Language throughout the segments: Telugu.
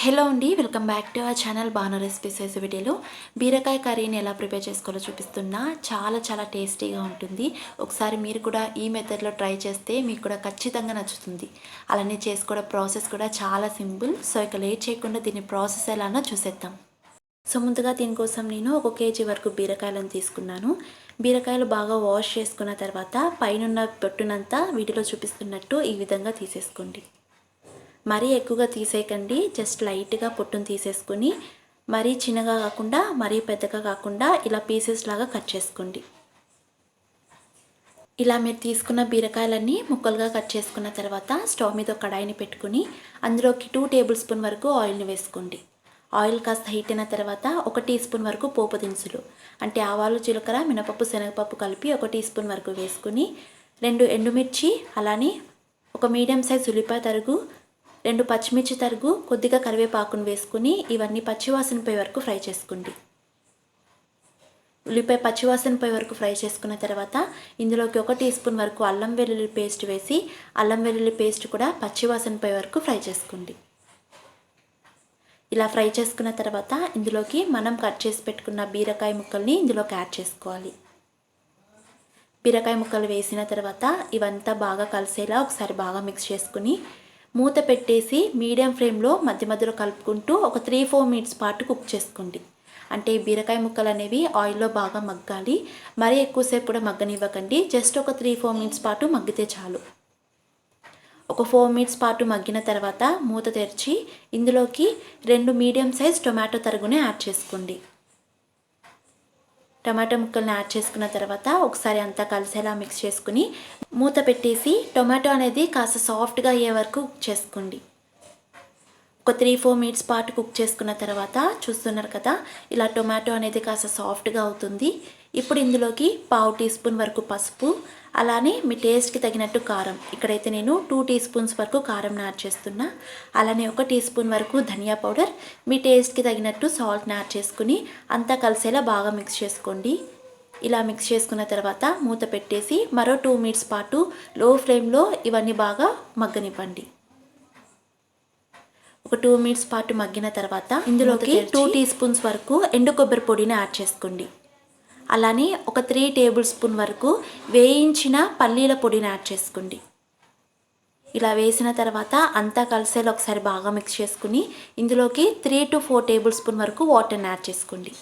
హలో అండి, welcome back to our channel Banu recipes. వీడియోలో బీరకాయ కర్రీని ఎలా ప్రిపేర్ చేసుకోవాలో చూపిస్తున్నా. చాలా టేస్టీగా ఉంటుంది. ఒకసారి మీరు కూడా ఈ మెథడ్లో ట్రై చేస్తే మీకు కూడా ఖచ్చితంగా నచ్చుతుంది. అలానే చేసుకోవడం ప్రాసెస్ కూడా చాలా సింపుల్. సో ఇక లేట్ చేయకుండా దీని ప్రాసెస్ ఎలానో చూసేద్దాం. సో ముందుగా దీనికోసం నేను 1 కేజీ వరకు బీరకాయలను తీసుకున్నాను. బీరకాయలు బాగా వాష్ చేసుకున్న తర్వాత పైన పొట్టునంతా వీటిలో చూపిస్తున్నట్టు ఈ విధంగా తీసేసుకోండి. మరీ ఎక్కువగా తీసేయకండి, జస్ట్ లైట్గా పొట్టును తీసేసుకొని మరీ చిన్నగా కాకుండా మరీ పెద్దగా కాకుండా ఇలా పీసెస్ లాగా కట్ చేసుకోండి. ఇలా మీరు తీసుకున్న బీరకాయలన్నీ ముక్కలుగా కట్ చేసుకున్న తర్వాత స్టవ్ మీద ఒక కడాయిని పెట్టుకుని అందులోకి 2 టేబుల్ స్పూన్ వరకు ఆయిల్ని వేసుకోండి. ఆయిల్ కాస్త హీట్ అయిన తర్వాత 1 టీ స్పూన్ వరకు పోపు దినుసులు అంటే ఆవాలు, జీలకర్ర, మినపప్పు, శనగపప్పు కలిపి 1 టీ స్పూన్ వరకు వేసుకుని 2 ఎండుమిర్చి, అలానే ఒక మీడియం సైజ్ ఉల్లిపాయ తరుగు, 2 పచ్చిమిర్చి తరుగు, కొద్దిగా కరివేపాకును వేసుకుని ఇవన్నీ పచ్చివాసన పోయే వరకు ఫ్రై చేసుకోండి. ఉల్లిపాయ పచ్చివాసన పోయే వరకు ఫ్రై చేసుకున్న తర్వాత ఇందులోకి 1 టీ స్పూన్ వరకు అల్లం వెల్లుల్లి పేస్ట్ వేసి అల్లం వెల్లుల్లి పేస్ట్ కూడా పచ్చివాసన పోయే వరకు ఫ్రై చేసుకోండి. ఇలా ఫ్రై చేసుకున్న తర్వాత ఇందులోకి మనం కట్ చేసి పెట్టుకున్న బీరకాయ ముక్కల్ని ఇందులోకి యాడ్ చేసుకోవాలి. బీరకాయ ముక్కలు వేసిన తర్వాత ఇవంతా బాగా కలిసేలా ఒకసారి బాగా మిక్స్ చేసుకుని మూత పెట్టేసి మీడియం ఫ్లేమ్లో మధ్య మధ్యలో కలుపుకుంటూ ఒక 3-4 మినిట్స్ పాటు కుక్ చేసుకోండి. అంటే బీరకాయ ముక్కలు అనేవి ఆయిల్లో బాగా మగ్గాలి. మరీ ఎక్కువసేపు కూడా మగ్గనివ్వకండి, జస్ట్ ఒక 3-4 మినిట్స్ పాటు మగ్గితే చాలు. ఒక 4 మినిట్స్ పాటు మగ్గిన తర్వాత మూత తెరిచి ఇందులోకి 2 మీడియం సైజ్ టొమాటో తరుగుని యాడ్ చేసుకోండి. టమాటా ముక్కల్ని యాడ్ చేసుకున్న తర్వాత ఒకసారి అంతా కలిసేలా మిక్స్ చేసుకుని మూత పెట్టేసి టొమాటో అనేది కాస్త సాఫ్ట్గా అయ్యే వరకు కుక్ చేసుకోండి. ఒక 3-4 మినిట్స్ పాటు కుక్ చేసుకున్న తర్వాత చూస్తున్నారు కదా, ఇలా టొమాటో అనేది కాస్త సాఫ్ట్గా అవుతుంది. ఇప్పుడు ఇందులోకి 1/2 టీ స్పూన్ వరకు పసుపు, అలానే మీ టేస్ట్కి తగినట్టు కారం, ఇక్కడైతే నేను 2 టీ స్పూన్స్ వరకు కారం యాడ్ చేస్తున్నా. అలానే 1 టీ స్పూన్ వరకు ధనియా పౌడర్, మీ టేస్ట్కి తగినట్టు సాల్ట్ని యాడ్ చేసుకుని అంతా కలిసేలా బాగా మిక్స్ చేసుకోండి. ఇలా మిక్స్ చేసుకున్న తర్వాత మూత పెట్టేసి మరో 2 మినిట్స్ పాటు లో ఫ్లేమ్లో ఇవన్నీ బాగా మగ్గనివ్వండి. ఒక 2 మినిట్స్ పాటు మగ్గిన తర్వాత ఇందులోకి 2 టీ స్పూన్స్ వరకు ఎండు కొబ్బరి పొడిని యాడ్ చేసుకోండి. అలానే ఒక 3 టేబుల్ స్పూన్ వరకు వేయించిన పల్లీల పొడిని యాడ్ చేసుకోండి. ఇలా వేసిన తర్వాత అంతా కలిసేలా ఒకసారి బాగా మిక్స్ చేసుకుని ఇందులోకి 3 to 4 టేబుల్ స్పూన్ వరకు వాటర్ని యాడ్ చేసుకోండి.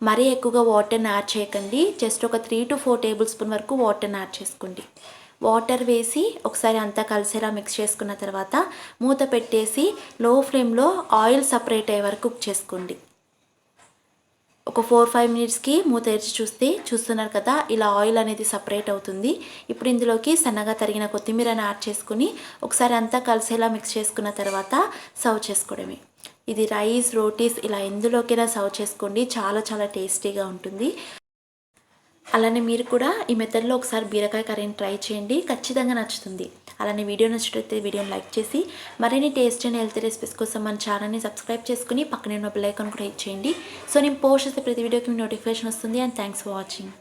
మరీ ఎక్కువగా వాటర్ని యాడ్ చేయకండి, జస్ట్ ఒక 3 to 4 టేబుల్ స్పూన్ వరకు వాటర్ని యాడ్ చేసుకోండి. వాటర్ వేసి ఒకసారి అంతా కలిసేలా మిక్స్ చేసుకున్న తర్వాత మూత పెట్టేసి లో ఫ్లేమ్లో ఆయిల్ సపరేట్ అయ్యే వరకు కుక్ చేసుకోండి. ఒక 4-5 మినిట్స్కి మూత తెరిచి చూస్తున్నారు కదా, ఇలా ఆయిల్ అనేది సపరేట్ అవుతుంది. ఇప్పుడు ఇందులోకి సన్నగా తరిగిన కొత్తిమీరని యాడ్ చేసుకుని ఒకసారి అంతా కలిసేలా మిక్స్ చేసుకున్న తర్వాత సర్వ్ చేసుకోవడమే. ఇది రైస్, రోటీస్ ఇలా ఎందులోకైనా సర్వ్ చేసుకోండి, చాలా టేస్టీగా ఉంటుంది. అలానే మీరు కూడా ఈ మెథడ్లో ఒకసారి బీరకాయ కర్రీని ట్రై చేయండి, ఖచ్చితంగా నచ్చుతుంది. అలానే వీడియో నచ్చినట్లయితే వీడియోని లైక్ చేసి మరిన్ని టేస్ట్ అండ్ హెల్తీ రెసిపీస్ కోసం మన ఛానల్ని సబ్స్క్రైబ్ చేసుకుని పక్కనే ఉన్న బెల్ ఐకాన్ కూడా హిట్ చేయండి. సో నేను పోస్ట్ చేసే ప్రతి వీడియోకి మీ నోటిఫికేషన్ వస్తుంది. And thanks for watching.